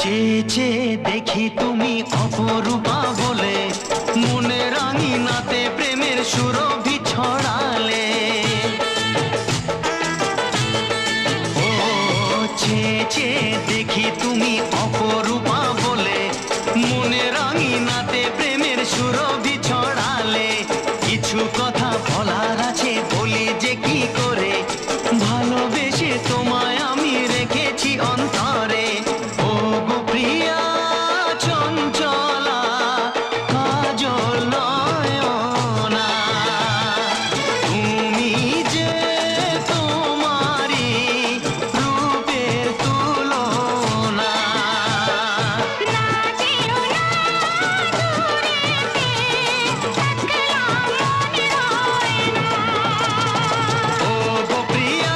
চেয়ে চেয়ে দেখি তুমি অপরূপা বলে, মনে রাঙিনাতে প্রেমের সুরভি ছড়ালে। ও চেয়ে চেয়ে